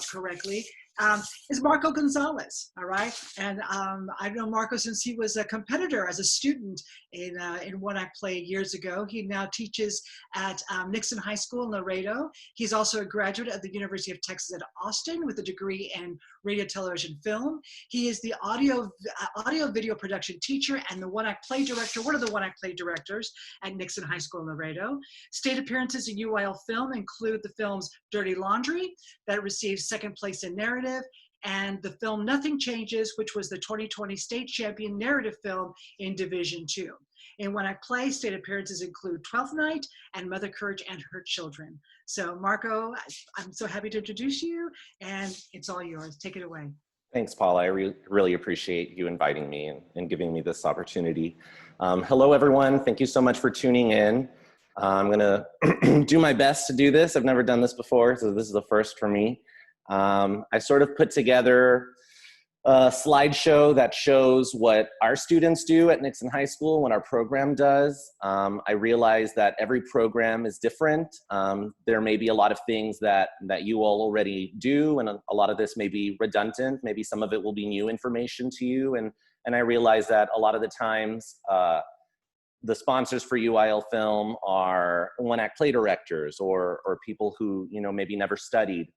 correctly, is Marco Gonzalez, all right? And I've known Marco since he was a competitor as a student in One Act Play years ago. He now teaches at Nixon High School in Laredo. He's also a graduate of the University of Texas at Austin with a degree in radio, television, film. He is the audio video production teacher and the One Act Play director, one of the One Act Play directors at Nixon High School in Laredo. State appearances in UIL film include the films Dirty Laundry, that received second place in narrative, and the film Nothing Changes, which was the 2020 state champion narrative film in Division 2. In When I Play, state appearances include Twelfth Night and Mother Courage and Her Children. So Marco, I'm so happy to introduce you, and it's all yours. Take it away. Thanks, Paula. I really appreciate you inviting me and giving me this opportunity. Hello, everyone. Thank you so much for tuning in. I'm gonna do my best to do this. I've never done this before, so this is the first for me. I sort of put together a slideshow that shows what our students do at Nixon High School, what our program does. I realize that every program is different. There may be a lot of things that you all already do, and a lot of this may be redundant. Maybe some of it will be new information to you, and I realize that a lot of the times, the sponsors for UIL Film are One Act Play directors or people who, maybe never studied.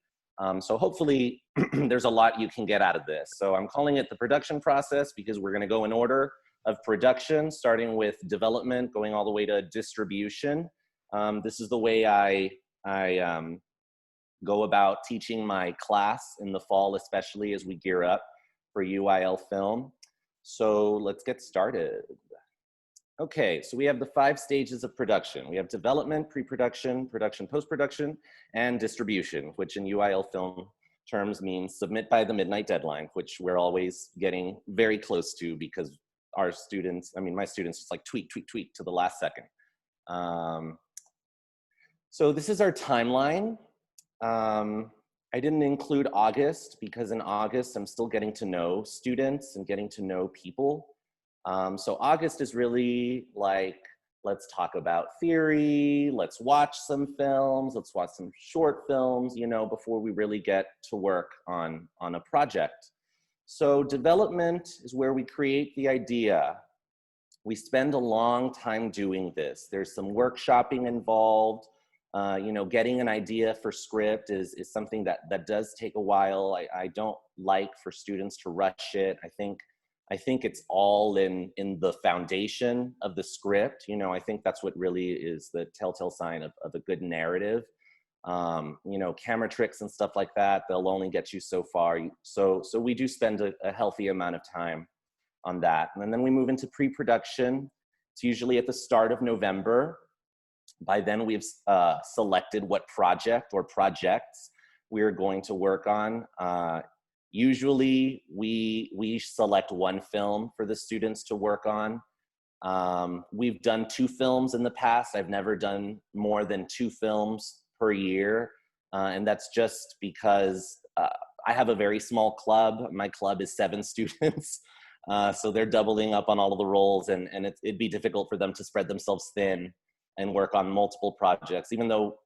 So hopefully there's a lot you can get out of this. So I'm calling it the production process because we're gonna go in order of production, starting with development, going all the way to distribution. This is the way I go about teaching my class in the fall, especially as we gear up for UIL Film. So let's get started. Okay, so we have the 5 stages of production. We have development, pre-production, production, post-production, and distribution, which in UIL film terms means submit by the midnight deadline, which we're always getting very close to because our students, my students just like tweak to the last second. So this is our timeline. I didn't include August because in August, I'm still getting to know students and getting to know people. So August is really like, let's talk about theory, let's watch some films, let's watch some short films, before we really get to work on a project. So development is where we create the idea. We spend a long time doing this. There's some workshopping involved. Getting an idea for script is something that does take a while. I don't like for students to rush it. I think it's all in the foundation of the script. I think that's what really is the telltale sign of a good narrative. Camera tricks and stuff like that, they'll only get you so far. So we do spend a healthy amount of time on that. And then we move into pre-production. It's usually at the start of November. By then we've selected what project or projects we're going to work on. Usually we select one film for the students to work on. We've done 2 films in the past. I've never done more than 2 films per year. And that's just because I have a very small club. My club is 7 students. So they're doubling up on all of the roles and it'd be difficult for them to spread themselves thin and work on multiple projects, even though,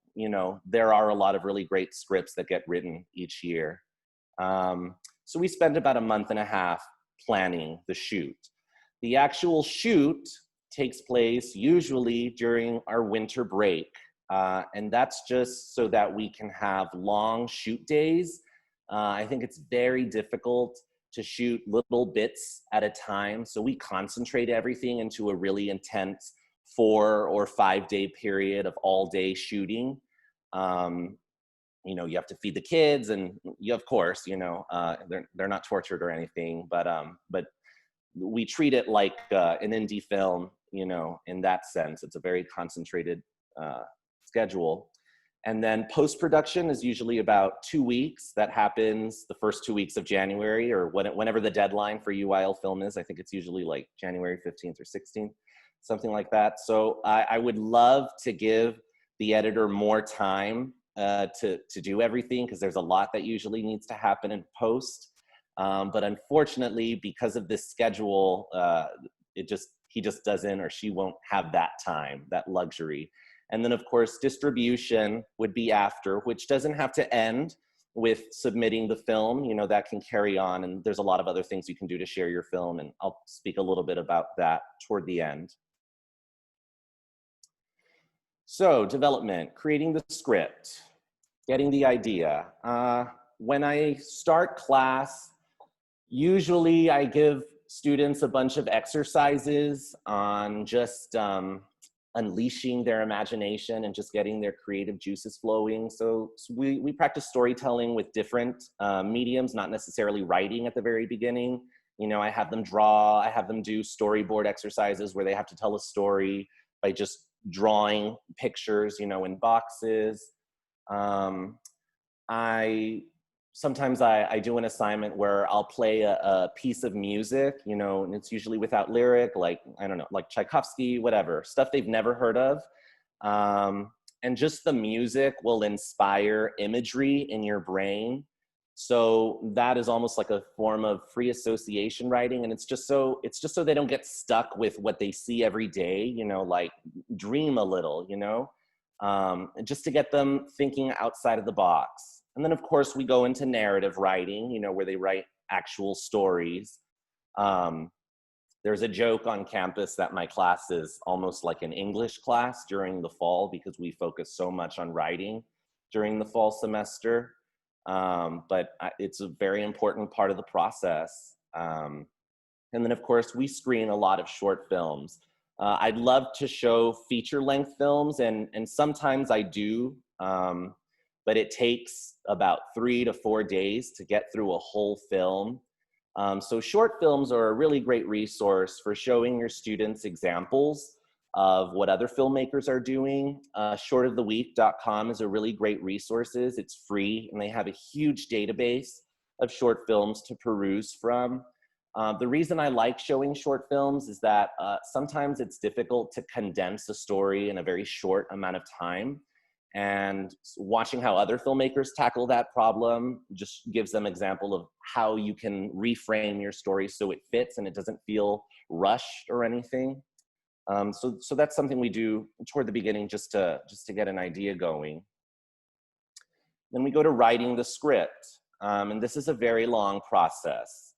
there are a lot of really great scripts that get written each year. So we spend about a month and a half planning the shoot. The actual shoot takes place usually during our winter break. And that's just so that we can have long shoot days. I think it's very difficult to shoot little bits at a time. So we concentrate everything into a really intense 4 or 5 day period of all day shooting. You have to feed the kids and of course, they're not tortured or anything, but we treat it like an indie film, in that sense. It's a very concentrated schedule. And then post-production is usually about 2 weeks. That happens the first 2 weeks of January or whenever the deadline for UIL film is. I think it's usually like January 15th or 16th, something like that. So I would love to give the editor more time to do everything because there's a lot that usually needs to happen in post. But unfortunately, because of this schedule, he just doesn't or she won't have that time, that luxury. And then of course, distribution would be after, which doesn't have to end. with submitting the film, you know, that can carry on, and there's a lot of other things you can do to share your film, and I'll speak a little bit about that toward the end. So development, creating the script, getting the idea. When I start class, usually I give students a bunch of exercises on just unleashing their imagination and just getting their creative juices flowing. So we practice storytelling with different mediums, not necessarily writing at the very beginning. You know, I have them draw, I have them do storyboard exercises where they have to tell a story by just drawing pictures, you know, in boxes. Sometimes I do an assignment where I'll play a piece of music, you know, and it's usually without lyric, like, I don't know, like Tchaikovsky, whatever, stuff they've never heard of. And just the music will inspire imagery in your brain. So that is almost like a form of free association writing. And it's just so they don't get stuck with what they see every day, you know, like dream a little, you know, just to get them thinking outside of the box. And then of course we go into narrative writing, you know, where they write actual stories. There's a joke on campus that my class is almost like an English class during the fall because we focus so much on writing during the fall semester. But it's a very important part of the process. And then of course we screen a lot of short films. I'd love to show feature-length films, and sometimes I do, but it takes about 3 to 4 days to get through a whole film. So short films are a really great resource for showing your students examples of what other filmmakers are doing. Shortoftheweek.com is a really great resource. It's free, and they have a huge database of short films to peruse from. The reason I like showing short films is that sometimes it's difficult to condense a story in a very short amount of time. And watching how other filmmakers tackle that problem just gives them an example of how you can reframe your story so it fits and it doesn't feel rushed or anything. So that's something we do toward the beginning just to get an idea going. Then we go to writing the script. And this is a very long process.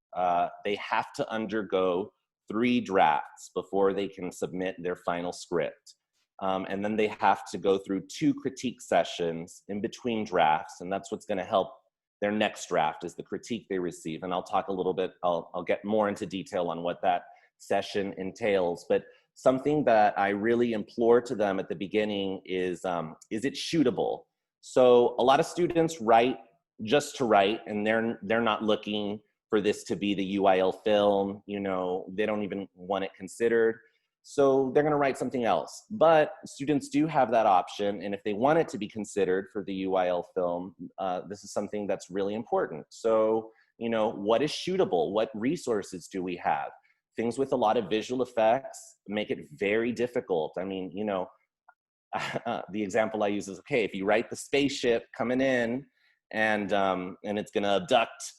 They have to undergo 3 drafts before they can submit their final script. And then they have to go through 2 critique sessions in between drafts, and that's what's going to help their next draft is the critique they receive. And I'll talk a little bit, I'll get more into detail on what that session entails. But something that I really implore to them at the beginning is it shootable? So a lot of students write just to write, and they're not looking for this to be the UIL film, you know, they don't even want it considered. So they're going to write something else. But students do have that option, and if they want it to be considered for the UIL film, this is something that's really important. So, you know, what is shootable? What resources do we have? Things with a lot of visual effects make it very difficult. I mean, you know, the example I use is, okay, if you write the spaceship coming in and it's going to abduct,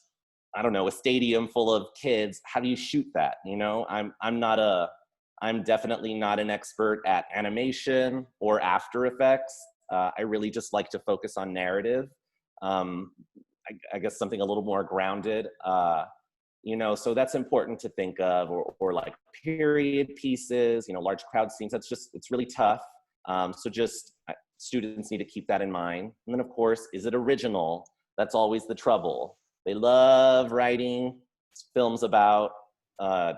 I don't know, a stadium full of kids, how do you shoot that? You know, I'm definitely not an expert at animation or After Effects. I really just like to focus on narrative. I guess something a little more grounded, you know, so that's important to think of, or like period pieces, you know, large crowd scenes. It's really tough. So just students need to keep that in mind. And then of course, is it original? That's always the trouble. They love writing films about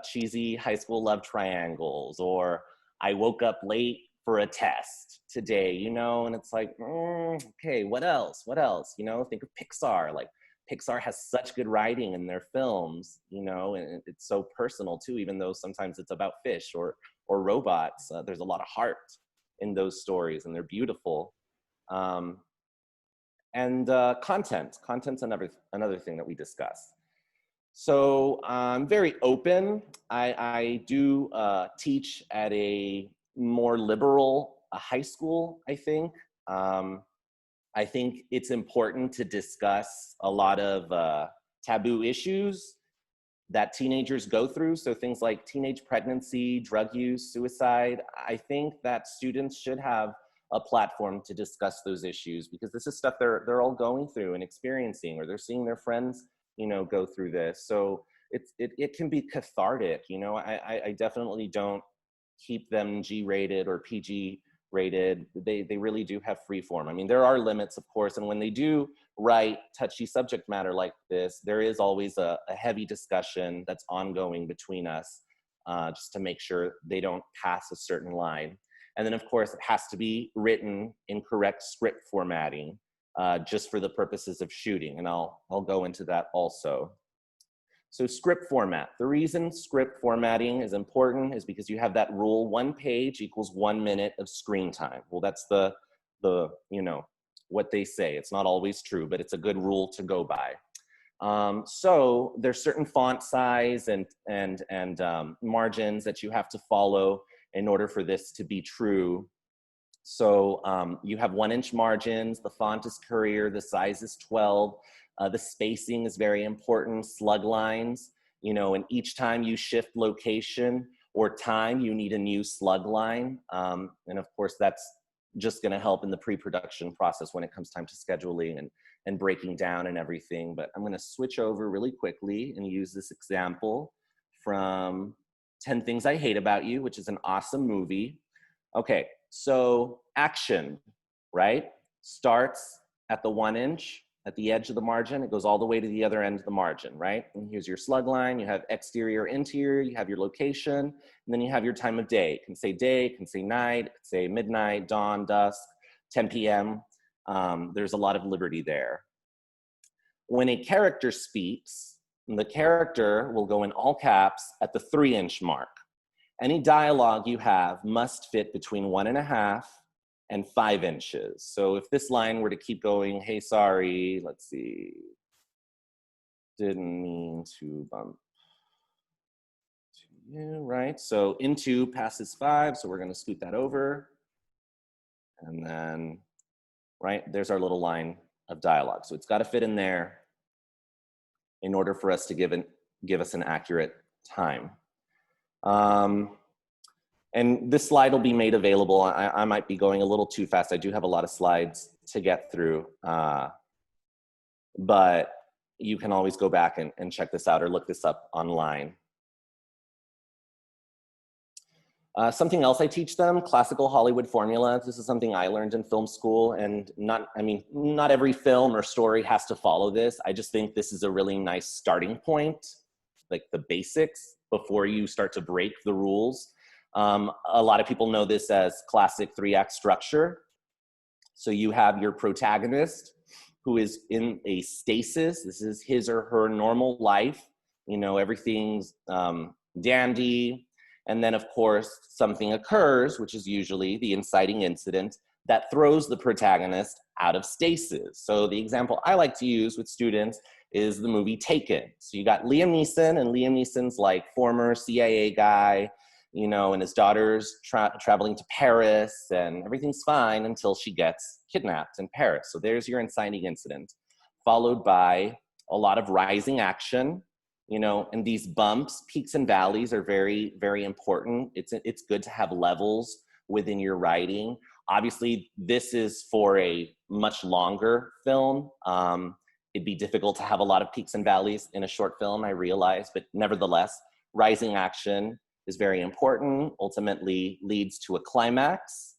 cheesy high school love triangles, or I woke up late for a test today, you know, and it's like, okay, what else? You know, think of Pixar. Like Pixar has such good writing in their films, you know, and it's so personal too, even though sometimes it's about fish or robots. There's a lot of heart in those stories, and they're beautiful. And content's another thing that we discuss. So I'm very open. I do teach at a more liberal high school, I think. I think it's important to discuss a lot of taboo issues that teenagers go through. So things like teenage pregnancy, drug use, suicide. I think that students should have a platform to discuss those issues, because this is stuff they're all going through and experiencing, or they're seeing their friends, you know, go through this. So it can be cathartic, you know. I definitely don't keep them G-rated or PG rated. They really do have free form. I mean, there are limits, of course, and when they do write touchy subject matter like this, there is always a heavy discussion that's ongoing between us, just to make sure they don't pass a certain line. And then, of course, it has to be written in correct script formatting, just for the purposes of shooting, and I'll go into that also. So script format. The reason script formatting is important is because you have that rule, 1 page equals 1 minute of screen time. Well, that's the you know, what they say. It's not always true, but it's a good rule to go by. So there's certain font size and margins that you have to follow in order for this to be true. So you have 1-inch margins, the font is Courier, the size is 12, the spacing is very important, slug lines, you know, and each time you shift location or time, you need a new slug line. And of course, that's just gonna help in the pre-production process when it comes time to scheduling and breaking down and everything. But I'm gonna switch over really quickly and use this example from 10 Things I Hate About You, which is an awesome movie. Okay, so action, right? Starts at the 1-inch, at the edge of the margin. It goes all the way to the other end of the margin, right? And here's your slug line. You have exterior, interior, you have your location, and then you have your time of day. It can say day, it can say night, it can say midnight, dawn, dusk, 10 p.m. There's a lot of liberty there. When a character speaks, the character will go in all caps at the 3-inch mark. Any dialogue you have must fit between 1.5 and 5 inches. So if this line were to keep going, hey, sorry, let's see, didn't mean to bump to you, right? So into passes 5, so we're gonna scoot that over. And then, right, there's our little line of dialogue. So it's gotta fit in there in order for us to give us an accurate time. And this slide will be made available. I might be going a little too fast. I do have a lot of slides to get through, but you can always go back and check this out or look this up online. Something else I teach them, classical Hollywood formula. This is something I learned in film school, and not every film or story has to follow this. I just think this is a really nice starting point, like the basics, before you start to break the rules. A lot of people know this as classic 3-act structure. So you have your protagonist who is in a stasis. This is his or her normal life. You know, everything's dandy. And then, of course, something occurs, which is usually the inciting incident that throws the protagonist out of stasis. So the example I like to use with students is the movie Taken. So you got Liam Neeson, and Liam Neeson's like former CIA guy, you know, and his daughter's traveling to Paris, and everything's fine until she gets kidnapped in Paris. So there's your inciting incident, followed by a lot of rising action. You know, and these bumps, peaks and valleys are very, very important. It's good to have levels within your writing. Obviously, this is for a much longer film. It'd be difficult to have a lot of peaks and valleys in a short film, I realize, but nevertheless, rising action is very important, ultimately leads to a climax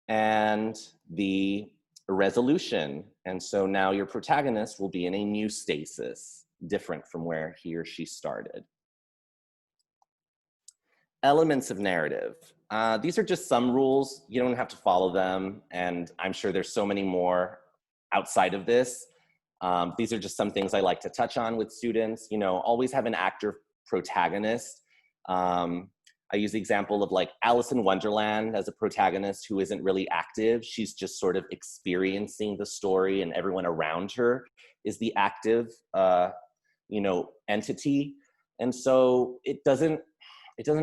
and the resolution. And so now your protagonist will be in a new stasis, different from where he or she started. Elements of narrative. These are just some rules. You don't have to follow them, and I'm sure there's so many more outside of this. These are just some things I like to touch on with students. You know, always have an actor protagonist. I use the example of like Alice in Wonderland as a protagonist who isn't really active. She's just sort of experiencing the story, and everyone around her is the active you know, entity. And so it doesn't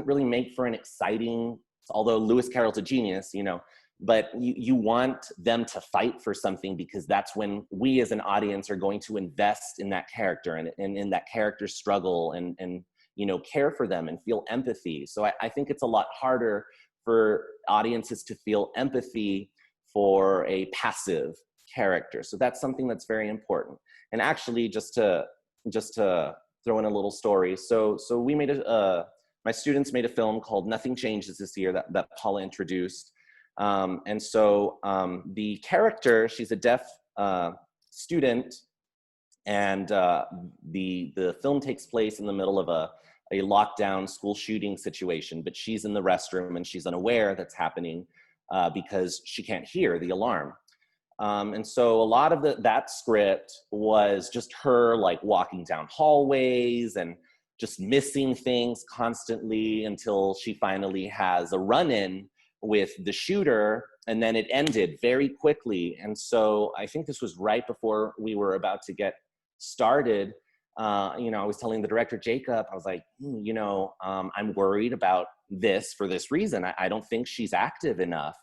really make for an exciting, although Lewis Carroll's a genius, you know, but you want them to fight for something, because that's when we as an audience are going to invest in that character and in that character's struggle and you know, care for them and feel empathy. So I think it's a lot harder for audiences to feel empathy for a passive character. So that's something that's very important. And actually, just to throw in a little story. So we made my students made a film called Nothing Changes this year that Paula introduced. And so the character, she's a deaf student, and the film takes place in the middle of a lockdown school shooting situation, but she's in the restroom and she's unaware that's happening because she can't hear the alarm. And so a lot of that script was just her like walking down hallways and just missing things constantly until she finally has a run-in with the shooter, and then it ended very quickly. And so I think this was right before we were about to get started. You know, I was telling the director, Jacob, I was like, I'm worried about this for this reason. I don't think she's active enough.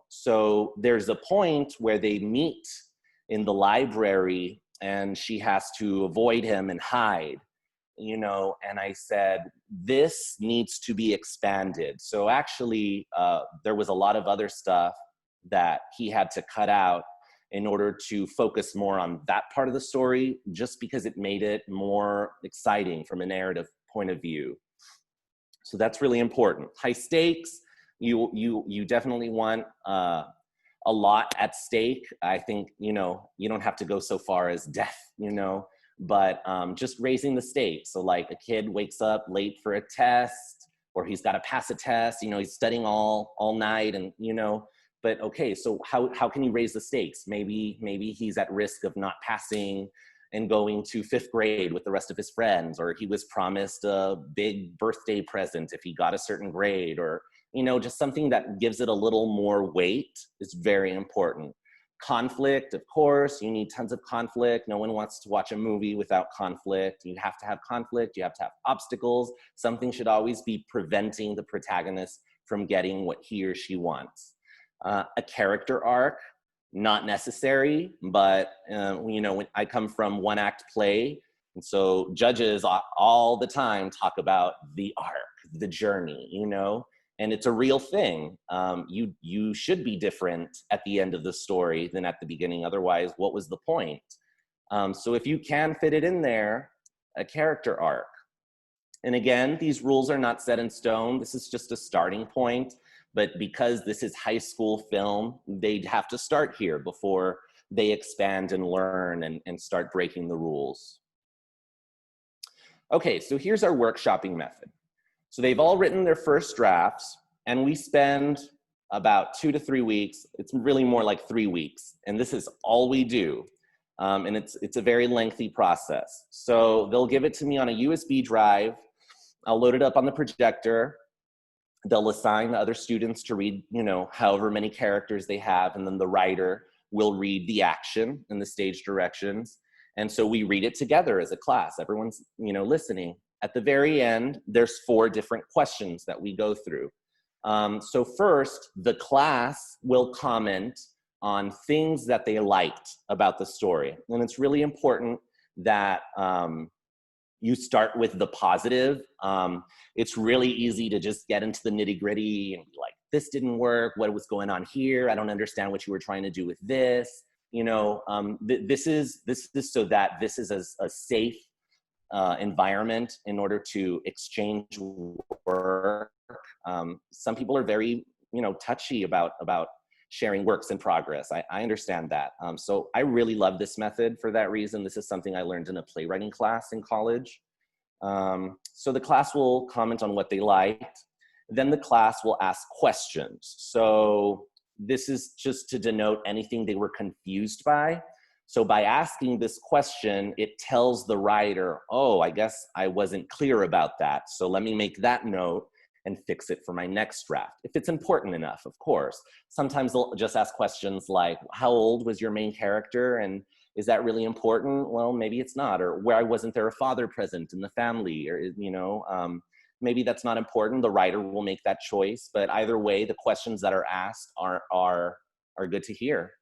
So there's a point where they meet in the library and she has to avoid him and hide, and I said, this needs to be expanded. So actually, there was a lot of other stuff that he had to cut out in order to focus more on that part of the story, just because it made it more exciting from a narrative point of view. So that's really important. High stakes, you definitely want a lot at stake. I think, you don't have to go so far as death, but just raising the stakes. So like a kid wakes up late for a test, or he's got to pass a test, he's studying all night, and, but okay, so how can you raise the stakes? Maybe he's at risk of not passing and going to 5th grade with the rest of his friends, or he was promised a big birthday present if he got a certain grade, or, just something that gives it a little more weight is very important. Conflict, of course, you need tons of conflict. No one wants to watch a movie without conflict. You have to have conflict, you have to have obstacles. Something should always be preventing the protagonist from getting what he or she wants. A character arc, not necessary, but when I come from one-act play, and so judges all the time talk about the arc, the journey, and it's a real thing. You should be different at the end of the story than at the beginning. Otherwise, what was the point? So if you can fit it in there, a character arc. And again, these rules are not set in stone. This is just a starting point. But because this is high school film, they'd have to start here before they expand and learn and start breaking the rules. Okay, so here's our workshopping method. So they've all written their first drafts, and we spend about 2 to 3 weeks. It's really more like 3 weeks, and this is all we do. And it's a very lengthy process. So they'll give it to me on a USB drive. I'll load it up on the projector. They'll assign the other students to read, however many characters they have, and then the writer will read the action and the stage directions. And so we read it together as a class. Everyone's, listening. At the very end, there's 4 different questions that we go through. So first, the class will comment on things that they liked about the story. And it's really important that you start with the positive. It's really easy to just get into the nitty-gritty and be like, this didn't work, what was going on here? I don't understand what you were trying to do with this. This is so that this is a safe environment in order to exchange work. Some people are very, touchy about sharing works in progress. I understand that. So I really love this method for that reason. This is something I learned in a playwriting class in college. So the class will comment on what they liked. Then the class will ask questions. So this is just to denote anything they were confused by. So by asking this question, it tells the writer, oh, I guess I wasn't clear about that. So let me make that note and fix it for my next draft. If it's important enough, of course. Sometimes they'll just ask questions like, how old was your main character? And is that really important? Well, maybe it's not. Or why wasn't there a father present in the family? Or, maybe that's not important. The writer will make that choice. But either way, the questions that are asked are good to hear.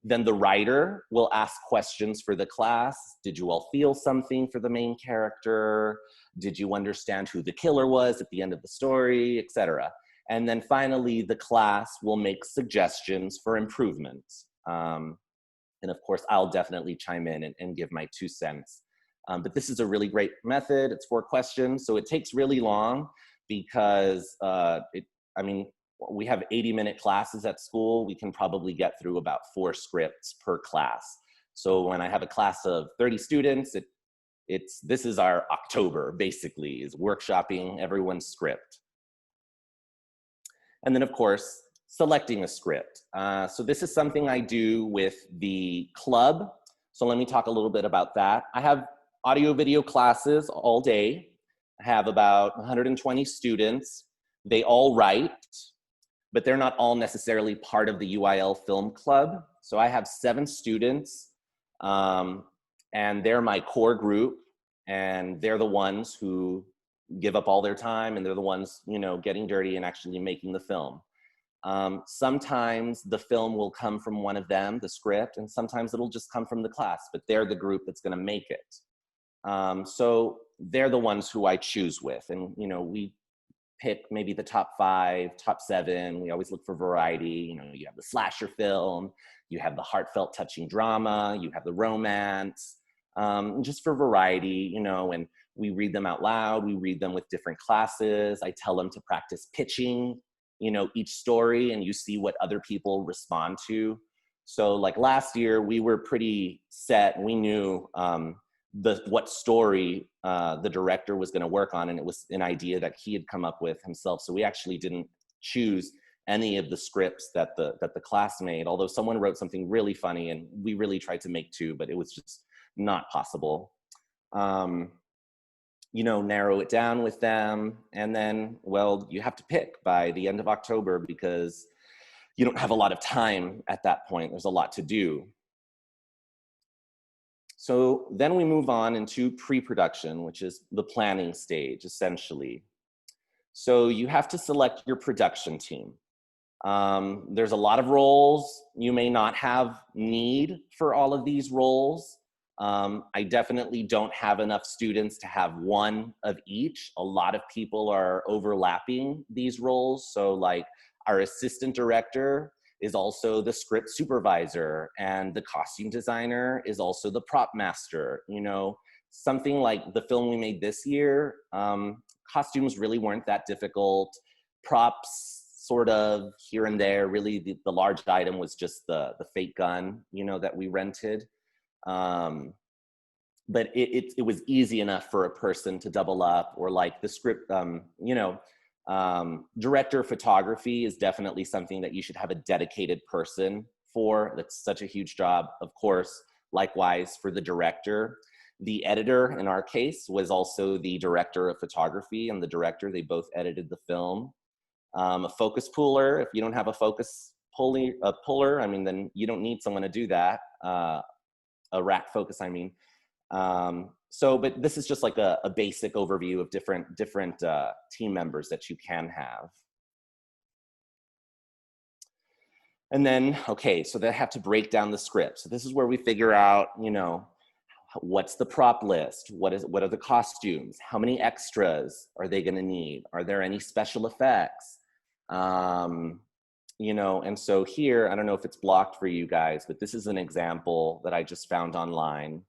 Then the writer will ask questions for the class. Did you all feel something for the main character? Did you understand who the killer was at the end of the story, etc.? And then finally, the class will make suggestions for improvement. And of course, I'll definitely chime in and give my 2 cents. But this is a really great method. It's 4 questions, so it takes really long because we have 80-minute classes at school. We can probably get through about 4 scripts per class. So when I have a class of 30 students, this is our October, basically, is workshopping everyone's script. And then, of course, selecting a script. So this is something I do with the club. So let me talk a little bit about that. I have audio video classes all day. I have about 120 students. They all write, but they're not all necessarily part of the UIL Film Club. So I have 7 students, and they're my core group, and they're the ones who give up all their time, and they're the ones, getting dirty and actually making the film. Sometimes the film will come from one of them, the script, and sometimes it'll just come from the class, but they're the group that's gonna make it. So they're the ones who I choose with, and we pick maybe the top 5, top 7. We always look for variety. You have the slasher film, you have the heartfelt touching drama, you have the romance, just for variety, and we read them out loud. We read them with different classes. I tell them to practice pitching, each story, and you see what other people respond to. So like last year, we were pretty set. We knew what story the director was going to work on, and it was an idea that he had come up with himself. So we actually didn't choose any of the scripts that the class made, although someone wrote something really funny, and we really tried to make 2, but it was just not possible. Narrow it down with them, and then, well, you have to pick by the end of October because you don't have a lot of time at that point. There's a lot to do. So then we move on into pre-production, which is the planning stage, essentially. So you have to select your production team. There's a lot of roles. You may not have need for all of these roles. I definitely don't have enough students to have one of each. A lot of people are overlapping these roles. So like our assistant director is also the script supervisor, and the costume designer is also the prop master. Something like the film we made this year, costumes really weren't that difficult. Props sort of here and there. Really the large item was just the fake gun, that we rented. But it was easy enough for a person to double up, or like the script, director of photography is definitely something that you should have a dedicated person for. That's such a huge job. Of course, likewise for the director. The editor, in our case, was also the director of photography and the director. They both edited the film. A focus puller, if you don't have a focus puller, then you don't need someone to do that. A rack focus, but this is just like a basic overview of different team members that you can have. And then, okay, so they have to break down the script. So this is where we figure out, what's the prop list? What are the costumes? How many extras are they gonna need? Are there any special effects? And so here, I don't know if it's blocked for you guys, but this is an example that I just found online.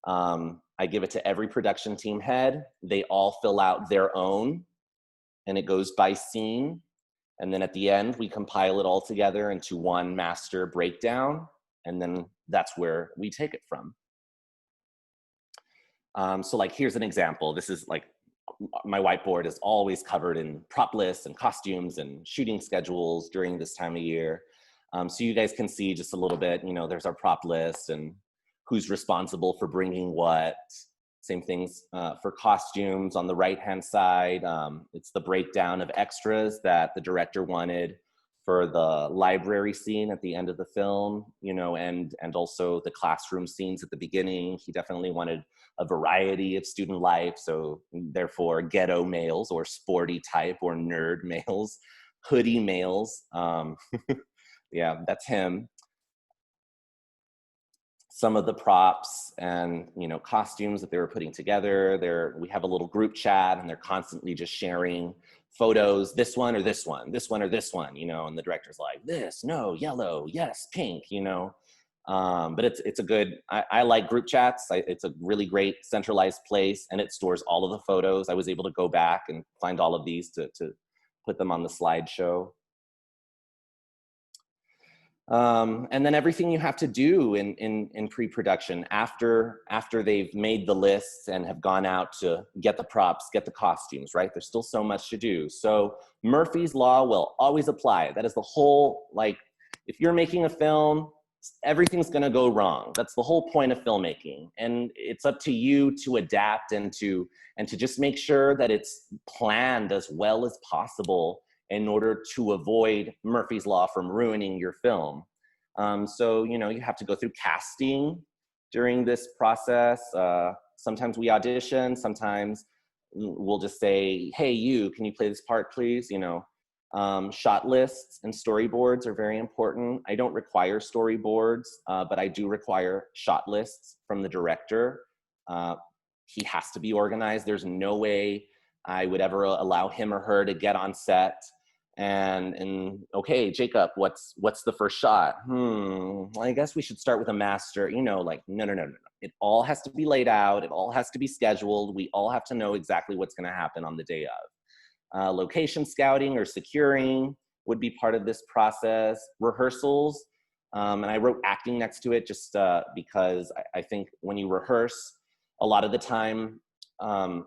I give it to every production team head. They all fill out their own, and it goes by scene. And then at the end, we compile it all together into one master breakdown. And then that's where we take it from. So like, here's an example. This is like, my whiteboard is always covered in prop lists and costumes and shooting schedules during this time of year. So you guys can see just a little bit, there's our prop list and who's responsible for bringing what. Same things for costumes on the right-hand side. It's the breakdown of extras that the director wanted for the library scene at the end of the film, and also the classroom scenes at the beginning. He definitely wanted a variety of student life, so therefore ghetto males or sporty type or nerd males, hoodie males. Yeah, that's him. Some of the props and costumes that they were putting together. We have a little group chat, and they're constantly just sharing photos, this one or this one, this one or this one, you know, and the director's like, this, no, yellow, yes, pink, you know. But it's a good, I like group chats. It's a really great centralized place, and it stores all of the photos. I was able to go back and find all of these to put them on the slideshow. And then everything you have to do in pre-production after they've made the lists and have gone out to get the props, get the costumes, right? There's still so much to do. So Murphy's Law will always apply. That is the whole, like, if you're making a film, everything's gonna go wrong. That's the whole point of filmmaking. And it's up to you to adapt and to just make sure that it's planned as well as possible in order to avoid Murphy's Law from ruining your film. So, you know, you have to go through casting during this process. Sometimes we audition, sometimes we'll just say, hey, you, can you play this part, please? You know, shot lists and storyboards are very important. I don't require storyboards, but I do require shot lists from the director. He has to be organized. There's no way I would ever allow him or her to get on set and okay, Jacob, what's the first shot? Well, I guess we should start with a master, you know, like, no. It all has to be laid out. It all has to be scheduled. We all have to know exactly what's going to happen on the day of. Location scouting or securing would be part of this process. Rehearsals, and I wrote acting next to it just because I think when you rehearse, a lot of the time,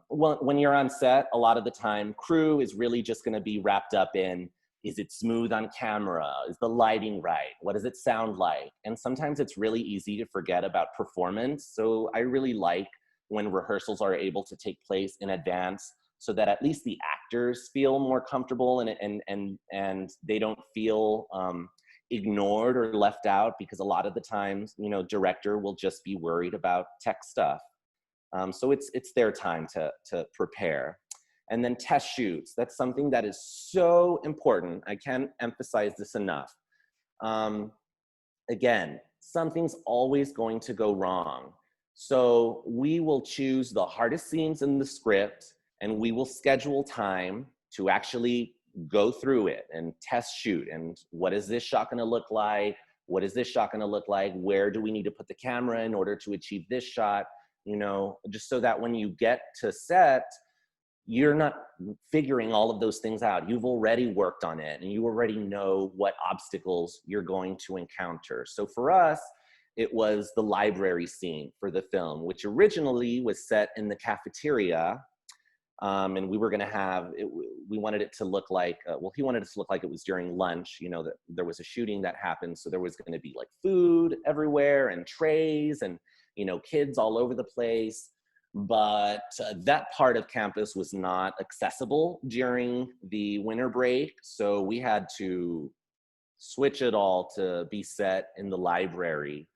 when you're on set, a lot of the time, crew is really just going to be wrapped up in, is it smooth on camera? Is the lighting right? What does it sound like? And sometimes it's really easy to forget about performance. So I really like when rehearsals are able to take place in advance so that at least the actors feel more comfortable and they don't feel ignored or left out, because a lot of the times, you know, director will just be worried about tech stuff. So it's their time to prepare. And then test shoots, that's something that is so important. I can't emphasize this enough. Again, something's always going to go wrong. So we will choose the hardest scenes in the script and we will schedule time to actually go through it and test shoot. And what is this shot gonna look like? What is this shot gonna look like? Where do we need to put the camera in order to achieve this shot? You know, just so that when you get to set, you're not figuring all of those things out. You've already worked on it and you already know what obstacles you're going to encounter. So for us, it was the library scene for the film, which originally was set in the cafeteria. And we were gonna have, we wanted it to look like, well, he wanted it to look like it was during lunch, you know, that there was a shooting that happened. So there was gonna be like food everywhere and trays and, you know, kids all over the place. But that part of campus was not accessible during the winter break. So we had to switch it all to be set in the library.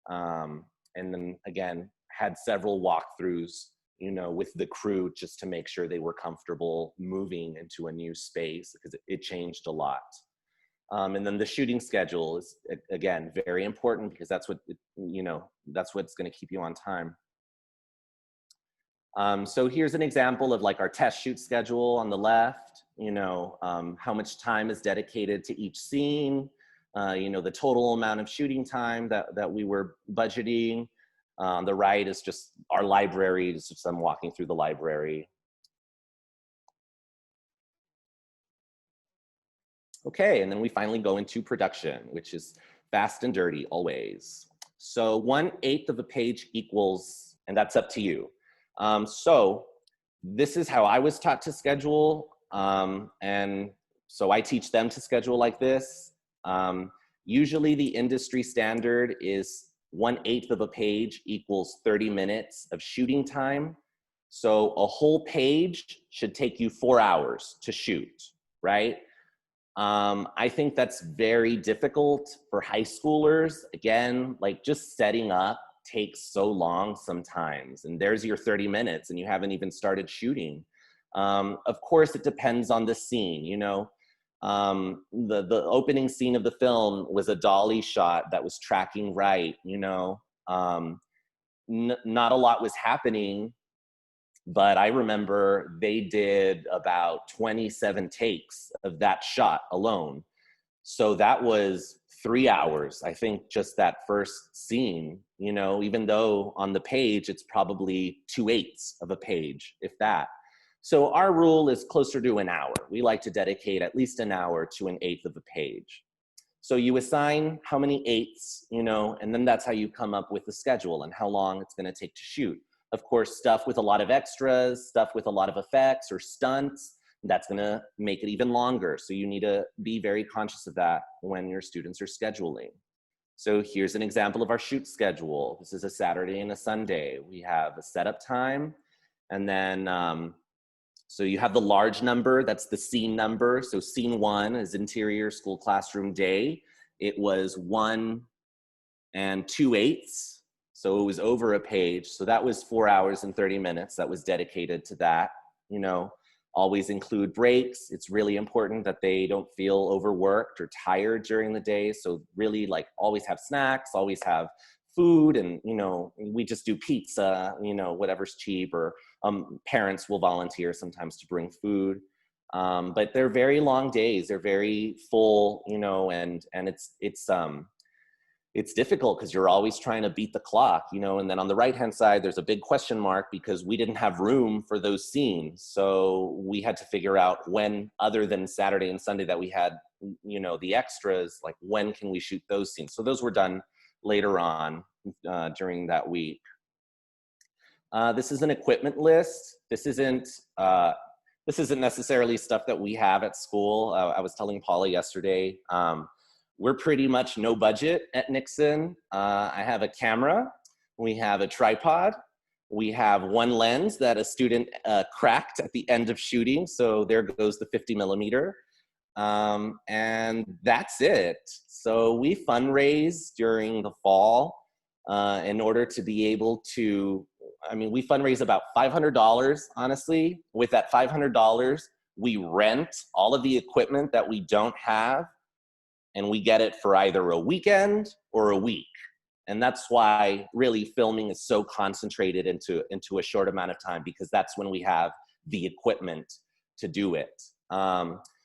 And then again, had several walkthroughs, you know, with the crew just to make sure they were comfortable moving into a new space because it changed a lot. And then the shooting schedule is, again, very important because that's what, you know, that's what's going to keep you on time. So here's an example of like our test shoot schedule on the left, you know, how much time is dedicated to each scene, you know, the total amount of shooting time that we were budgeting. The right is just our library, it's just I'm walking through the library. Okay, and then we finally go into production, which is fast and dirty always. So 1/8 of a page equals, and that's up to you. So this is how I was taught to schedule. And so I teach them to schedule like this. Usually the industry standard is 1/8 of a page equals 30 minutes of shooting time. So a whole page should take you 4 hours to shoot, right? I think that's very difficult for high schoolers. Again, like just setting up takes so long sometimes, and there's your 30 minutes and you haven't even started shooting. Of course, it depends on the scene, you know. The opening scene of the film was a dolly shot that was tracking right, you know. Not a lot was happening. But I remember they did about 27 takes of that shot alone. So that was 3 hours, I think, just that first scene, you know, even though on the page, it's probably 2/8 of a page, if that. So our rule is closer to an hour. We like to dedicate at least an hour to 1/8 of a page. So you assign how many eighths, you know, and then that's how you come up with the schedule and how long it's going to take to shoot. Of course, stuff with a lot of extras, stuff with a lot of effects or stunts, that's going to make it even longer. So you need to be very conscious of that when your students are scheduling. So here's an example of our shoot schedule. This is a Saturday and a Sunday. We have a setup time, and then so you have the large number, that's the scene number. So scene 1 is interior school classroom day. It was 1 2/8. So it was over a page. So that was 4 hours and 30 minutes that was dedicated to that. You know, always include breaks. It's really important that they don't feel overworked or tired during the day. So really, like, always have snacks, always have food, and, you know, we just do pizza, you know, whatever's cheap, or parents will volunteer sometimes to bring food. But they're very long days. They're very full, you know, and it's difficult because you're always trying to beat the clock, you know. And then on the right-hand side, there's a big question mark because we didn't have room for those scenes. So we had to figure out when, other than Saturday and Sunday that we had, you know, the extras, like when can we shoot those scenes? So those were done later on during that week. This is an equipment list. This isn't necessarily stuff that we have at school. I was telling Paula yesterday, we're pretty much no budget at Nixon. I have a camera, we have a tripod, we have one lens that a student cracked at the end of shooting, so there goes the 50 millimeter. And that's it. So we fundraise during the fall in order to be able to, I mean, we fundraise about $500, honestly. With that $500, we rent all of the equipment that we don't have, and we get it for either a weekend or a week. And that's why really filming is so concentrated into a short amount of time, because that's when we have the equipment to do it.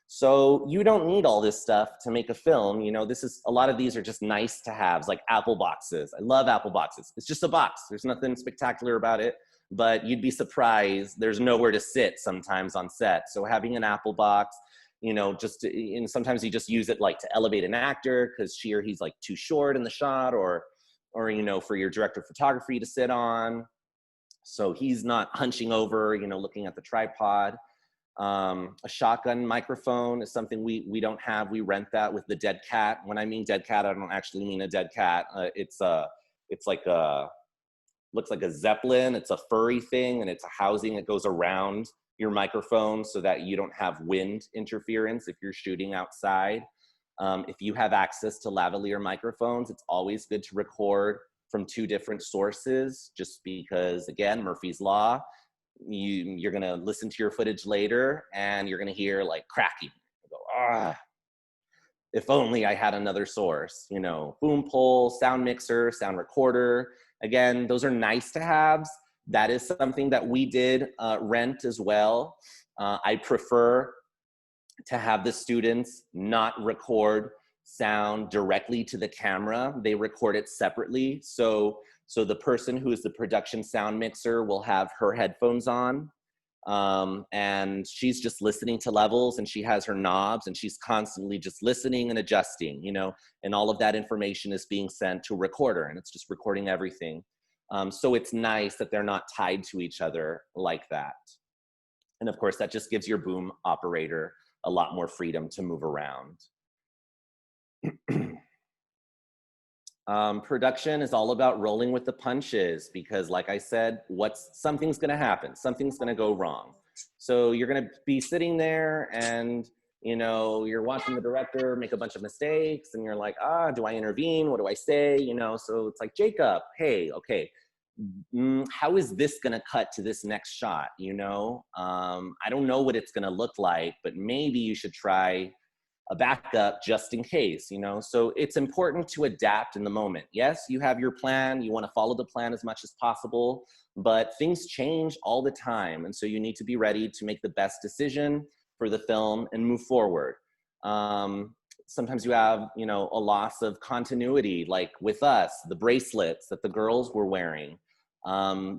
So you don't need all this stuff to make a film. You know, a lot of these are just nice to haves, like Apple boxes. I love Apple boxes. It's just a box. There's nothing spectacular about it, but you'd be surprised. There's nowhere to sit sometimes on set. So having an Apple box, you know, and sometimes you just use it like to elevate an actor because she or he's like too short in the shot, or, you know, for your director of photography to sit on, so he's not hunching over, you know, looking at the tripod. A shotgun microphone is something we don't have. We rent that with the dead cat. When I mean dead cat, I don't actually mean a dead cat. It's like looks like a Zeppelin. It's a furry thing, and it's a housing that goes around your microphone so that you don't have wind interference if you're shooting outside. If you have access to lavalier microphones, it's always good to record from 2 different sources, just because, again, Murphy's Law. You're gonna listen to your footage later and you're gonna hear like cracking. You go, ah, if only I had another source, you know, boom pole, sound mixer, sound recorder. Again, those are nice to haves. That is something that we did rent as well. I prefer to have the students not record sound directly to the camera. They record it separately. So the person who is the production sound mixer will have her headphones on, and she's just listening to levels, and she has her knobs, and she's constantly just listening and adjusting, you know, and all of that information is being sent to a recorder, and it's just recording everything. So it's nice that they're not tied to each other like that. And of course, that just gives your boom operator a lot more freedom to move around. Production is all about rolling with the punches, because like I said, something's gonna happen, something's gonna go wrong. So you're gonna be sitting there and, you know, you're watching the director make a bunch of mistakes and you're like, do I intervene? What do I say? You know, so it's like, Jacob, hey, okay, how is this gonna cut to this next shot? You know, I don't know what it's gonna look like, but maybe you should try a backup just in case, you know? So it's important to adapt in the moment. Yes, you have your plan, you wanna follow the plan as much as possible, but things change all the time. And so you need to be ready to make the best decision for the film and move forward. Sometimes you have, you know, a loss of continuity, like with us, the bracelets that the girls were wearing.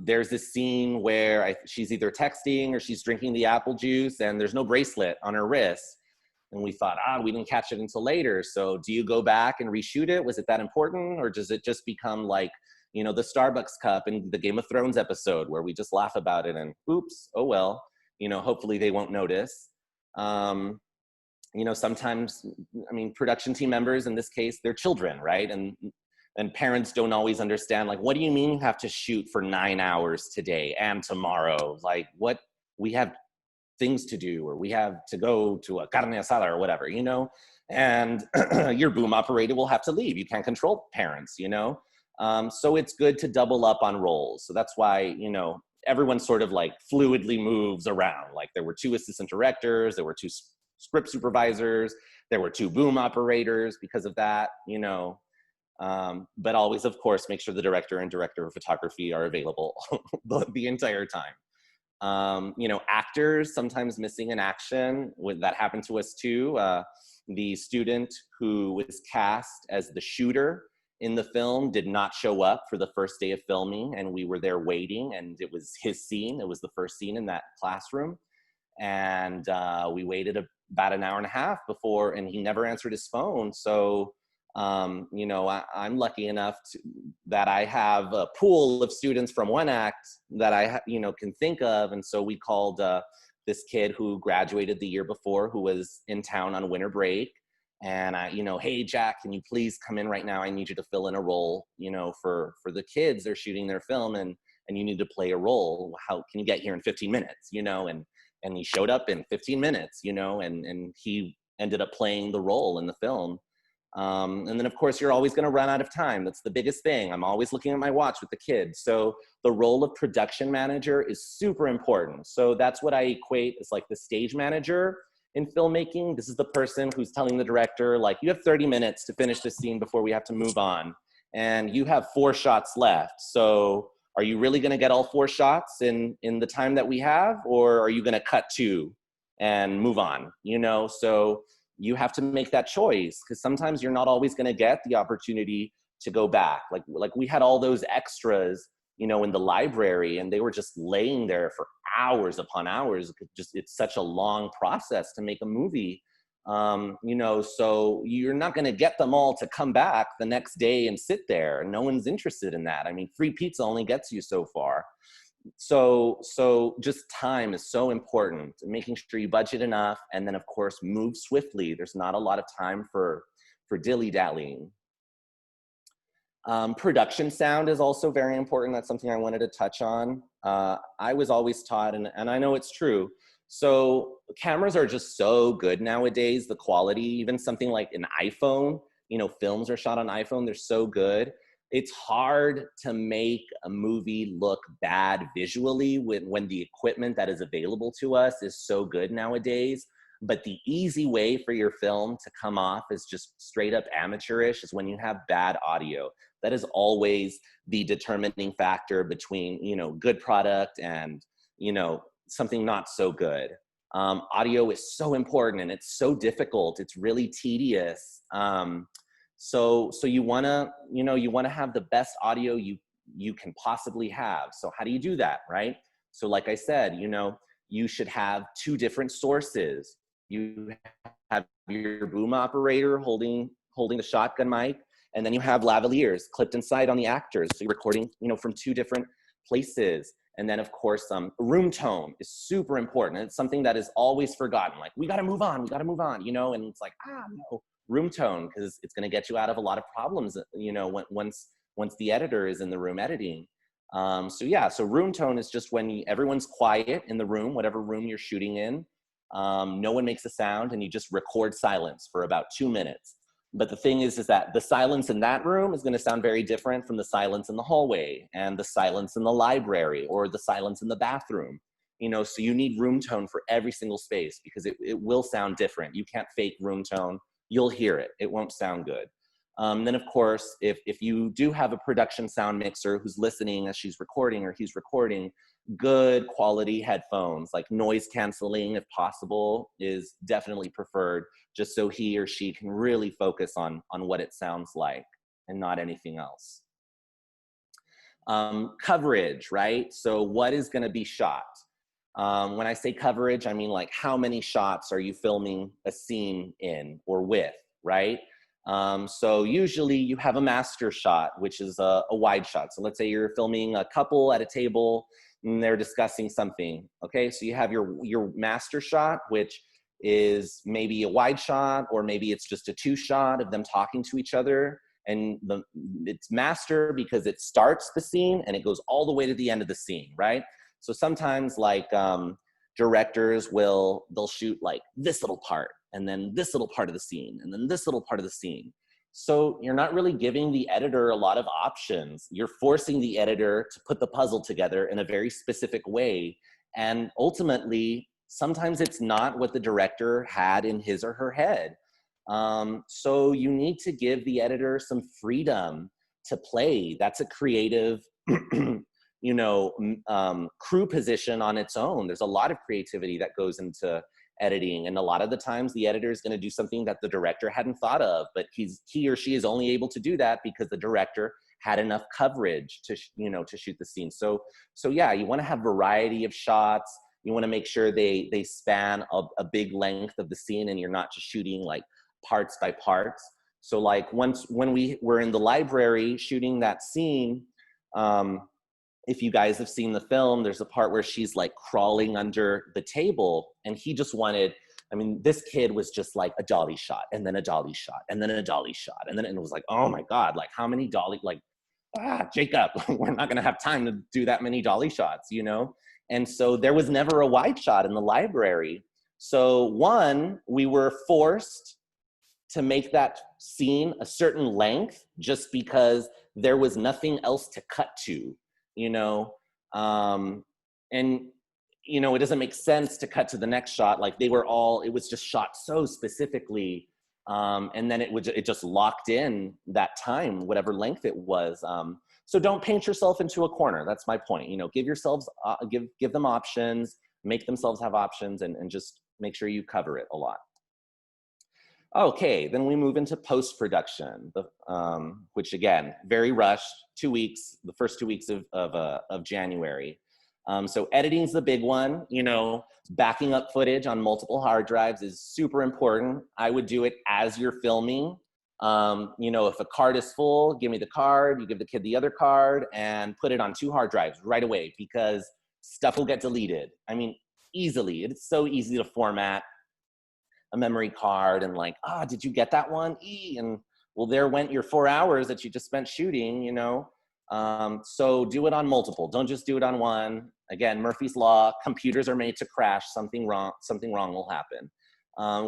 There's this scene where she's either texting or she's drinking the apple juice and there's no bracelet on her wrist. And we thought, we didn't catch it until later. So do you go back and reshoot it? Was it that important? Or does it just become like, you know, the Starbucks cup in the Game of Thrones episode where we just laugh about it and oops, oh well, you know, hopefully they won't notice. You know, sometimes, I mean, production team members, in this case, they're children, right? And parents don't always understand, like, what do you mean you have to shoot for 9 hours today and tomorrow? Like, what, we have things to do, or we have to go to a carne asada or whatever, you know? And your boom operator will have to leave. You can't control parents, you know? So it's good to double up on roles. So that's why, you know, everyone sort of like fluidly moves around. Like there were 2 assistant directors, there were 2 script supervisors, there were 2 boom operators because of that, you know? But always, of course, make sure the director and director of photography are available the entire time. You know, actors sometimes missing in action. That happened to us too. The student who was cast as the shooter in the film did not show up for the first day of filming, and we were there waiting, and it was his scene. It was the first scene in that classroom. And we waited about an hour and a half before, and he never answered his phone. So, you know, I'm lucky enough that I have a pool of students from one act that I, you know, can think of. And so we called this kid who graduated the year before, who was in town on winter break. And I, you know, hey, Jack, can you please come in right now? I need you to fill in a role, you know, for the kids. They're shooting their film and you need to play a role. How can you get here in 15 minutes, you know? And he showed up in 15 minutes, you know, and he ended up playing the role in the film. And then of course you're always going to run out of time. That's the biggest thing. I'm always looking at my watch with the kids. So the role of production manager is super important. So that's what I equate as like the stage manager in filmmaking. This is the person who's telling the director, like, you have 30 minutes to finish this scene before we have to move on. And you have 4 shots left. So are you really going to get all 4 shots in the time that we have? Or are you going to cut 2 and move on? You know, so you have to make that choice, because sometimes you're not always going to get the opportunity to go back. Like we had all those extras, you know, in the library, and they were just laying there for hours upon hours. It's such a long process to make a movie, you know, so you're not going to get them all to come back the next day and sit there. No one's interested in that. I mean, free pizza only gets you so far. So just time is so important, making sure you budget enough, and then of course move swiftly. There's not a lot of time for dilly-dallying. Production sound is also very important. That's something I wanted to touch on. I was always taught, and I know it's true, so cameras are just so good nowadays, the quality, even something like an iPhone, you know, films are shot on iPhone, they're so good. It's hard to make a movie look bad visually when the equipment that is available to us is so good nowadays. But the easy way for your film to come off as just straight up amateurish is when you have bad audio. That is always the determining factor between, you know, good product and, you know, something not so good. Audio is so important, and it's so difficult. It's really tedious. So you wanna, you know, you wanna have the best audio you can possibly have. So how do you do that, right? So like I said, you know, you should have 2 different sources. You have your boom operator holding the shotgun mic, and then you have lavaliers clipped inside on the actors. So you're recording, you know, from 2 different places. And then of course, room tone is super important. It's something that is always forgotten. Like, we gotta move on, you know, and it's like, no. Room tone, because it's going to get you out of a lot of problems, you know, once the editor is in the room editing. So room tone is just when everyone's quiet in the room, whatever room you're shooting in. No one makes a sound, and you just record silence for about 2 minutes. But the thing is that the silence in that room is going to sound very different from the silence in the hallway, and the silence in the library, or the silence in the bathroom. you know, so you need room tone for every single space because it will sound different. You can't fake room tone. You'll hear it. It won't sound good. Then of course, if you do have a production sound mixer who's listening as she's recording or he's recording, good quality headphones, like noise canceling if possible, is definitely preferred, just so he or she can really focus on what it sounds like and not anything else. Coverage, right? So what is gonna be shot? When I say coverage, I mean like how many shots are you filming a scene in or with, right? So usually you have a master shot, which is a wide shot. So let's say you're filming a couple at a table and they're discussing something. Okay, so you have your master shot, which is maybe a wide shot, or maybe it's just a 2-shot of them talking to each other. And it's master because it starts the scene and it goes all the way to the end of the scene, right? So sometimes like directors they'll shoot like this little part and then this little part of the scene and then this little part of the scene. So you're not really giving the editor a lot of options. You're forcing the editor to put the puzzle together in a very specific way. And ultimately, sometimes it's not what the director had in his or her head. So you need to give the editor some freedom to play. That's a creative, you know, crew position on its own. There's a lot of creativity that goes into editing, and a lot of the times the editor is going to do something that the director hadn't thought of, but he or she is only able to do that because the director had enough coverage to to shoot the scene. So yeah, you want to have variety of shots. You want to make sure they span a big length of the scene, and you're not just shooting like parts by parts. So like when we were in the library shooting that scene, if you guys have seen the film, there's a part where she's like crawling under the table, and he just wanted, I mean, this kid was just like a dolly shot and then a dolly shot and then a dolly shot. And then it was like, oh my God, like how many dolly, like, Jacob, we're not gonna have time to do that many dolly shots, you know? And so there was never a wide shot in the library. So one, we were forced to make that scene a certain length just because there was nothing else to cut to, you know? And, you know, it doesn't make sense to cut to the next shot. Like it was just shot so specifically. And then it just locked in that time, whatever length it was. So don't paint yourself into a corner. That's my point. You know, give yourselves, give them options, make themselves have options, and just make sure you cover it a lot. Okay, then we move into post-production, which again, very rushed, 2 weeks, the first 2 weeks of January. So editing's the big one. You know, backing up footage on multiple hard drives is super important. I would do it as you're filming. You know, if a card is full, give me the card, you give the kid the other card, and put it on 2 hard drives right away, because stuff will get deleted. I mean, easily. It's so easy to format a memory card and like, did you get that one? And well, there went your 4 hours that you just spent shooting, you know? So do it on multiple. Don't just do it on one. Again, Murphy's Law, computers are made to crash. Something wrong will happen.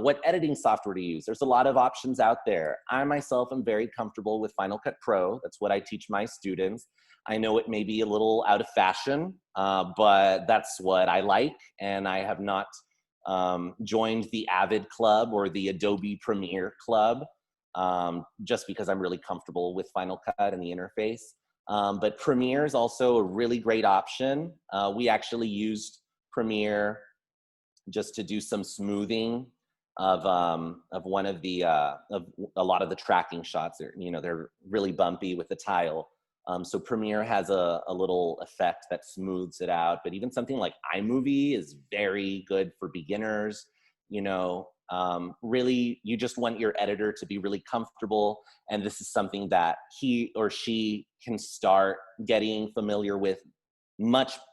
What editing software to use? There's a lot of options out there. I myself am very comfortable with Final Cut Pro. That's what I teach my students. I know it may be a little out of fashion, but that's what I like. And I have not joined the Avid Club or the Adobe Premiere Club, just because I'm really comfortable with Final Cut and the interface. But Premiere is also a really great option. We actually used Premiere just to do some smoothing of one of the of a lot of the tracking shots. They're really bumpy with the tile. So Premiere has a little effect that smooths it out. But even something like iMovie is very good for beginners. You know, really, you just want your editor to be really comfortable. And this is something that he or she can start getting familiar with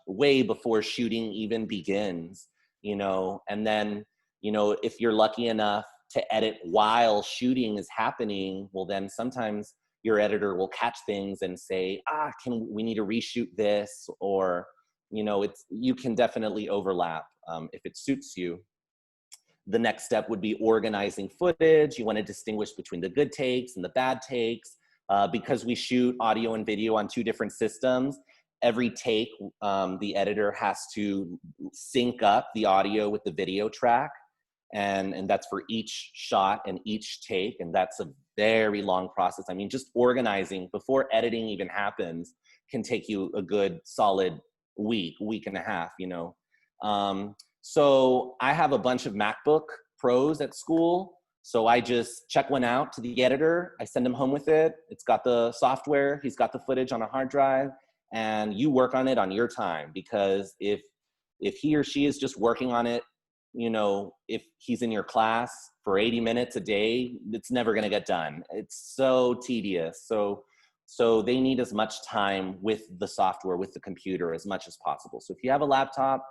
way before shooting even begins, you know. And then, you know, if you're lucky enough to edit while shooting is happening, well, then sometimes your editor will catch things and say, we need to reshoot this, or, you know, you can definitely overlap if it suits you. The next step would be organizing footage. You want to distinguish between the good takes and the bad takes. Because we shoot audio and video on 2 different systems, every take, the editor has to sync up the audio with the video track. And that's for each shot and each take. And that's a very long process. I mean, just organizing before editing even happens can take you a good solid week and a half, you know. So I have a bunch of MacBook Pros at school. So I just check one out to the editor. I send him home with it. It's got the software. He's got the footage on a hard drive, and you work on it on your time. Because if he or she is just working on it, you know, if he's in your class for 80 minutes a day, it's never going to get done. It's so tedious. So they need as much time with the software, with the computer, as much as possible. So if you have a laptop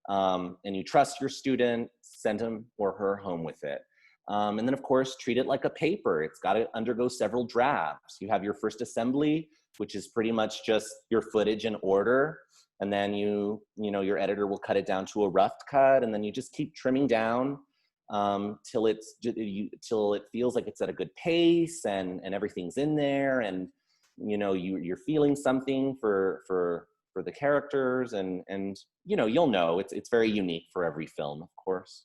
and you trust your student, send him or her home with it. And then of course, treat it like a paper. It's got to undergo several drafts. You have your first assembly, which is pretty much just your footage in order. And then you know, your editor will cut it down to a rough cut, and then you just keep trimming down till it feels like it's at a good pace and everything's in there, and you know, you're feeling something for the characters, and you know, you'll know it's very unique for every film, of course.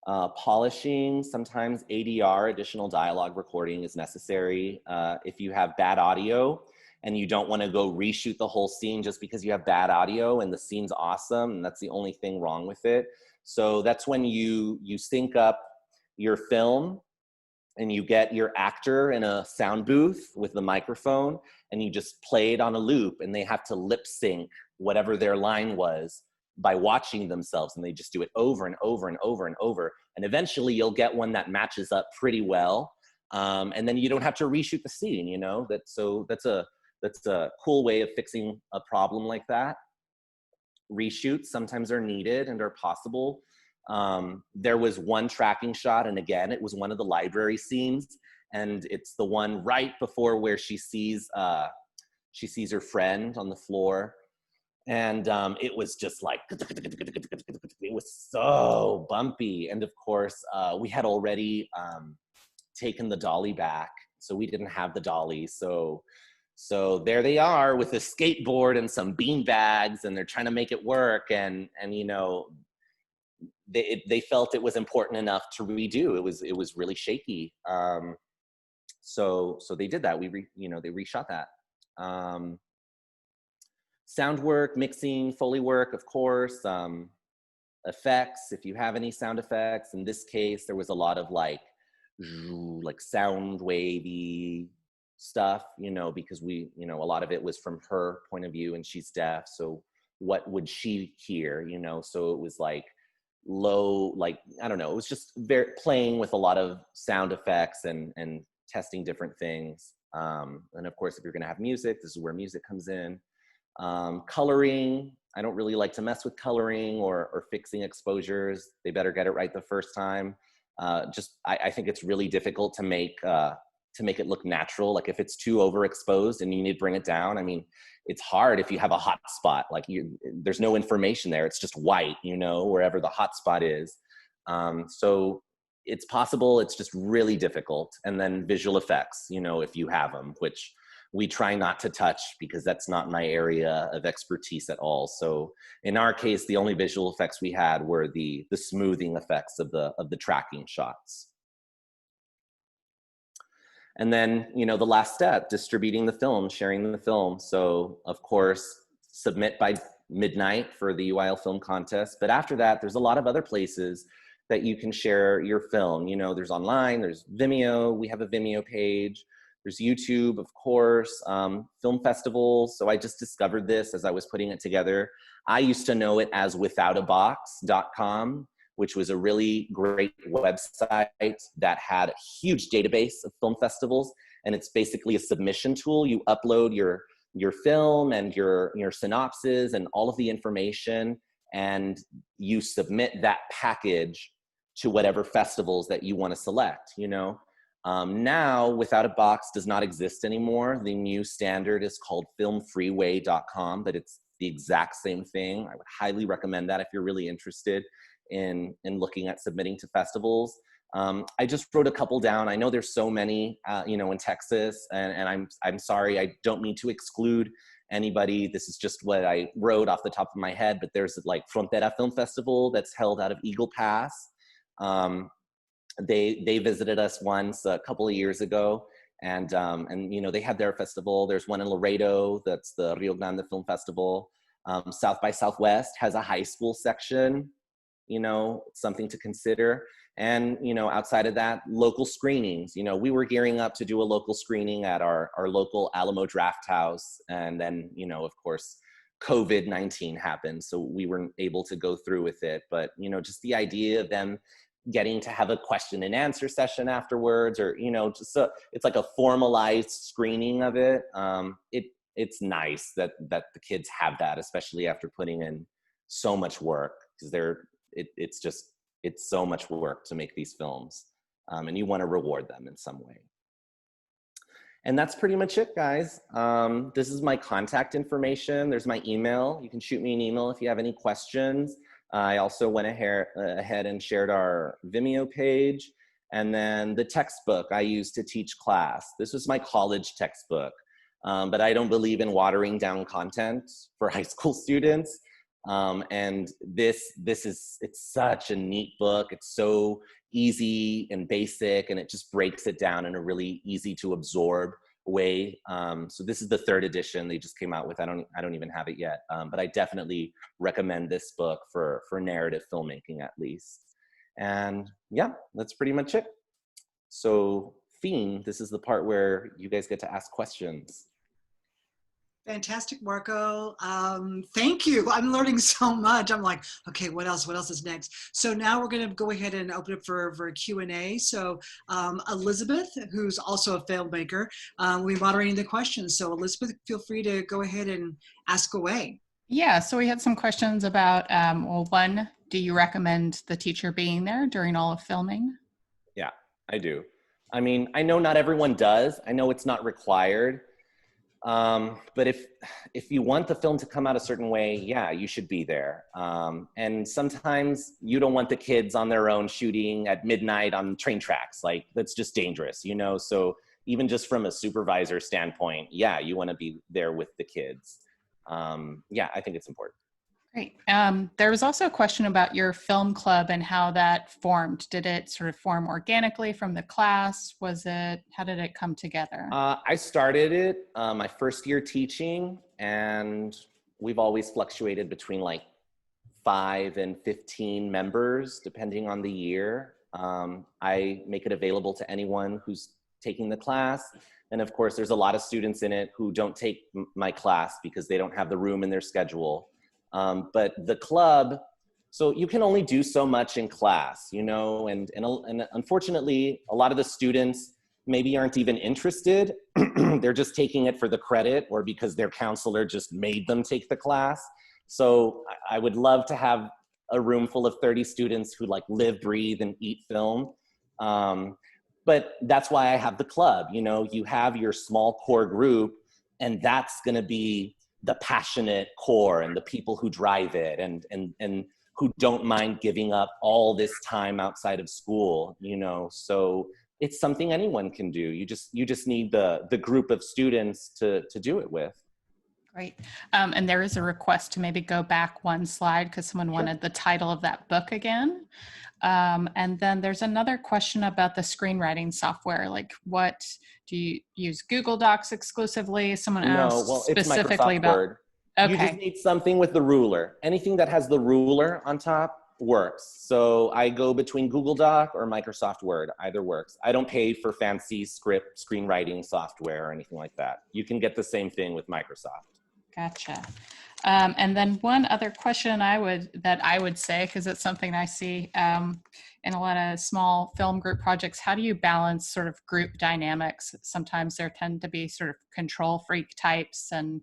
Polishing, sometimes ADR, additional dialogue recording, is necessary if you have bad audio and you don't want to go reshoot the whole scene just because you have bad audio and the scene's awesome and that's the only thing wrong with it. So that's when you sync up your film and you get your actor in a sound booth with the microphone and you just play it on a loop, and they have to lip sync whatever their line was by watching themselves, and they just do it over and over and over and over. And eventually you'll get one that matches up pretty well. And then you don't have to reshoot the scene, you know? That's a cool way of fixing a problem like that. Reshoots sometimes are needed and are possible. There was one tracking shot, and again, it was one of the library scenes, and it's the one right before where she sees her friend on the floor. And it was just like, it was so bumpy. And of course, we had already taken the dolly back, so we didn't have the dolly. So there they are with a skateboard and some bean bags, and they're trying to make it work. And you know, they felt it was important enough to redo. It was really shaky. So they did that. They reshot that. Sound work, mixing, Foley work, of course. Effects, if you have any sound effects. In this case, there was a lot of like sound wavy stuff, you know, because a lot of it was from her point of view, and she's deaf. So what would she hear, you know? So it was like low, like, I don't know, it was just playing with a lot of sound effects and testing different things. And of course, if you're gonna have music, this is where music comes in. Coloring, I don't really like to mess with coloring or fixing exposures. They better get it right the first time. I think it's really difficult to make it look natural. Like if it's too overexposed and you need to bring it down, I mean, it's hard if you have a hot spot. Like there's no information there. It's just white, you know, wherever the hot spot is. So it's possible, it's just really difficult. And then visual effects, you know, if you have them, which we try not to touch because that's not my area of expertise at all. So in our case, the only visual effects we had were the smoothing effects of the tracking shots. And then, you know, the last step, distributing the film, sharing the film. So of course, submit by midnight for the UIL Film Contest. But after that, there's a lot of other places that you can share your film. You know, there's online, there's Vimeo, we have a Vimeo page. There's YouTube, of course, film festivals. So I just discovered this as I was putting it together. I used to know it as withoutabox.com, which was a really great website that had a huge database of film festivals. And it's basically a submission tool. You upload your film and your synopsis and all of the information, and you submit that package to whatever festivals that you want to select, you know. Now, Without a Box does not exist anymore. The new standard is called filmfreeway.com, but it's the exact same thing. I would highly recommend that if you're really interested in looking at submitting to festivals. I just wrote a couple down. I know there's so many, you know, in Texas, and I'm sorry, I don't mean to exclude anybody, this is just what I wrote off the top of my head, but there's like Frontera Film Festival that's held out of Eagle Pass. They visited us once a couple of years ago, and you know, they had their festival. There's one in Laredo, that's the Rio Grande Film Festival. South by Southwest has a high school section, you know, something to consider. And, you know, outside of that, local screenings. You know, we were gearing up to do a local screening at our local Alamo Draft House. And then, you know, of course, COVID-19 happened, so we weren't able to go through with it. But, you know, just the idea of them getting to have a question and answer session afterwards, or, you know, just it's like a formalized screening of it. It's nice that the kids have that, especially after putting in so much work, because it's so much work to make these films, and you want to reward them in some way. And that's pretty much it, guys. This is my contact information. There's my email. You can shoot me an email if you have any questions. I also went ahead and shared our Vimeo page. And then the textbook I used to teach class. This was my college textbook, but I don't believe in watering down content for high school students. And it's such a neat book. It's so easy and basic, and it just breaks it down in a really easy to absorb way. So this is the 3rd edition they just came out with. I don't even have it yet, but I definitely recommend this book for narrative filmmaking at least. And yeah, that's pretty much it. So Fiend, this is the part where you guys get to ask questions. Fantastic, Marco. Thank you. I'm learning so much. I'm like, okay, what else? What else is next? So now we're going to go ahead and open it for a Q&A. So Elizabeth, who's also a filmmaker, will be moderating the questions. So Elizabeth, feel free to go ahead and ask away. Yeah, so we had some questions about, well, one, do you recommend the teacher being there during all of filming? Yeah, I do. I mean, I know not everyone does. I know it's not required. But if you want the film to come out a certain way, yeah, you should be there. And sometimes you don't want the kids on their own shooting at midnight on train tracks. Like, that's just dangerous, you know? So even just from a supervisor standpoint, yeah, you want to be there with the kids. Yeah, I think it's important. Great. There was also a question about your film club and how that formed. Did it sort of form organically from the class? How did it come together? I started it my first year teaching, and we've always fluctuated between like 5 and 15 members, depending on the year. I make it available to anyone who's taking the class. And of course, there's a lot of students in it who don't take my class because they don't have the room in their schedule. But the club, so you can only do so much in class, you know, and unfortunately, a lot of the students maybe aren't even interested. They're just taking it for the credit or because their counselor just made them take the class. So I would love to have a room full of 30 students who like live, breathe, and eat film. But that's why I have the club. You know, you have your small core group, and that's gonna be the passionate core and the people who drive it and who don't mind giving up all this time outside of school, you know. So it's something anyone can do. You just need the group of students to do it with. Great. And there is a request to maybe go back one slide because someone wanted the title of that book again. And then there's another question about the screenwriting software. Like, what do you use? Google Docs exclusively? Someone asked specifically about. Word. Okay. You just need something with the ruler. Anything that has the ruler on top works. So I go between Google Doc or Microsoft Word. Either works. I don't pay for fancy script screenwriting software or anything like that. You can get the same thing with Microsoft. Gotcha. And then one other question I would say, because it's something I see in a lot of small film group projects, how do you balance sort of group dynamics? Sometimes there tend to be sort of control freak types, and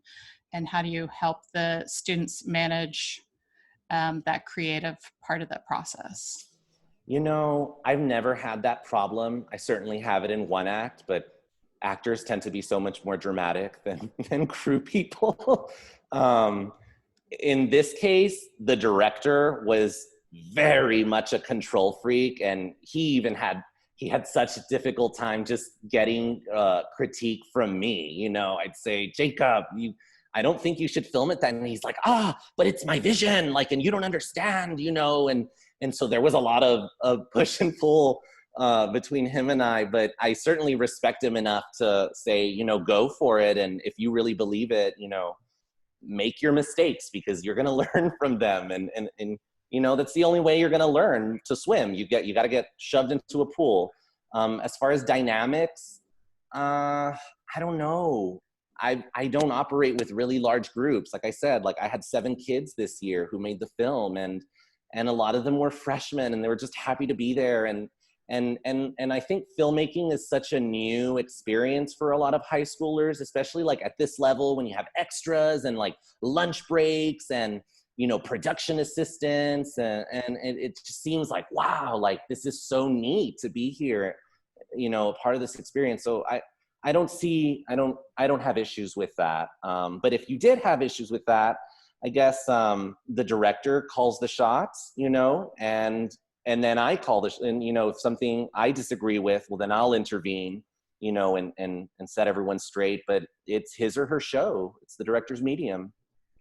how do you help the students manage that creative part of the process? You know, I've never had that problem. I certainly have it in one act, but actors tend to be so much more dramatic than crew people. In this case, the director was very much a control freak, and he had such a difficult time just getting critique from me. You know, I'd say, Jacob, I don't think you should film it then. And he's like, but it's my vision, like, and you don't understand, you know? And so there was a lot of push and pull between him and I, but I certainly respect him enough to say, you know, go for it. And if you really believe it, you know, make your mistakes, because you're going to learn from them. And you know, that's the only way you're going to learn to swim. You got to get shoved into a pool. As far as dynamics, I don't know. I don't operate with really large groups. Like I said, like I had 7 kids this year who made the film, and a lot of them were freshmen, and they were just happy to be there. And I think filmmaking is such a new experience for a lot of high schoolers, especially like at this level when you have extras and like lunch breaks and, you know, production assistants, and it just seems like, wow, like this is so neat to be here, you know, a part of this experience. So I don't have issues with that. But if you did have issues with that, I guess the director calls the shots, you know, and then I call and, you know, if something I disagree with, well, then I'll intervene, you know, and set everyone straight. But it's his or her show. It's the director's medium.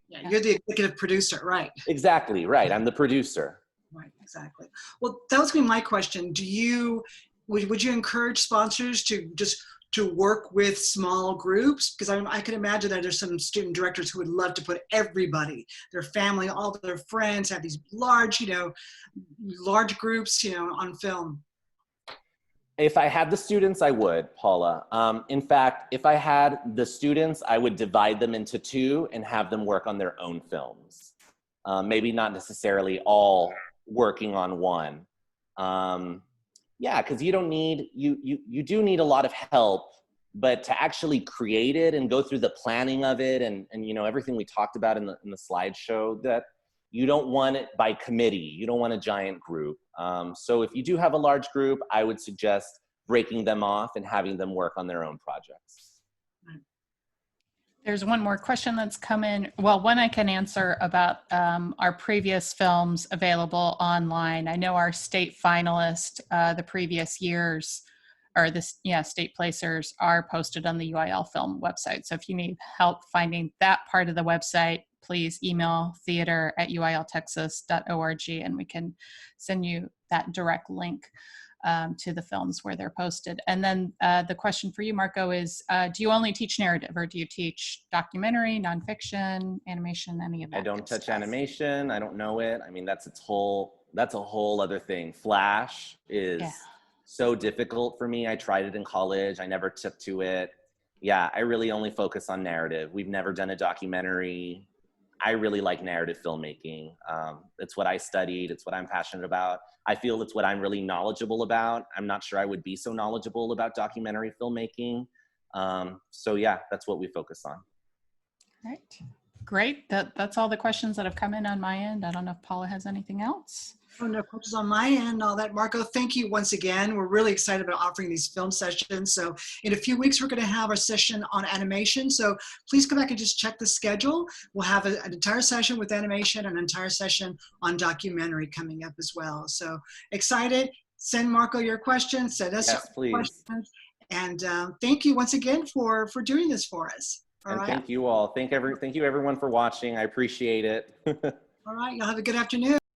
Yeah, you're the executive producer, right? Exactly, right. I'm the producer. Right, exactly. Well, that was gonna be my question. Would you encourage sponsors to work with small groups? Because I can imagine that there's some student directors who would love to put everybody, their family, all their friends, have these large, you know, large groups, you know, on film. If I had the students, I would, Paula. In fact, if I had the students, I would divide them into 2 and have them work on their own films. Maybe not necessarily all working on one. Yeah, because you don't need, you do need a lot of help, but to actually create it and go through the planning of it and you know, everything we talked about in the slideshow, that you don't want it by committee. You don't want a giant group. So if you do have a large group, I would suggest breaking them off and having them work on their own projects. There's one more question that's come in. Well, one I can answer about our previous films available online. I know our state finalists, the previous years, or state placers are posted on the UIL film website. So if you need help finding that part of the website, please email theater@uiltexas.org and we can send you that direct link to the films where they're posted. And then the question for you, Marco, is do you only teach narrative, or do you teach documentary, nonfiction, animation, any of that? I don't touch animation. I don't know it. I mean, that's a whole other thing. Flash is so difficult for me. I tried it in college. I never took to it. Yeah, I really only focus on narrative. We've never done a documentary. I really like narrative filmmaking. It's what I studied. It's what I'm passionate about. I feel it's what I'm really knowledgeable about. I'm not sure I would be so knowledgeable about documentary filmmaking. So yeah, that's what we focus on. All right, great. That's all the questions that have come in on my end. I don't know if Paula has anything else. Oh, no questions on my end, all that. Marco, thank you once again. We're really excited about offering these film sessions. So in a few weeks, we're going to have our session on animation. So please come back and just check the schedule. We'll have an entire session with animation and an entire session on documentary coming up as well. So excited. Send Marco your questions. Send us your questions. And thank you once again for doing this for us. All right. Thank you all. Thank you everyone for watching. I appreciate it. All right. Y'all have a good afternoon.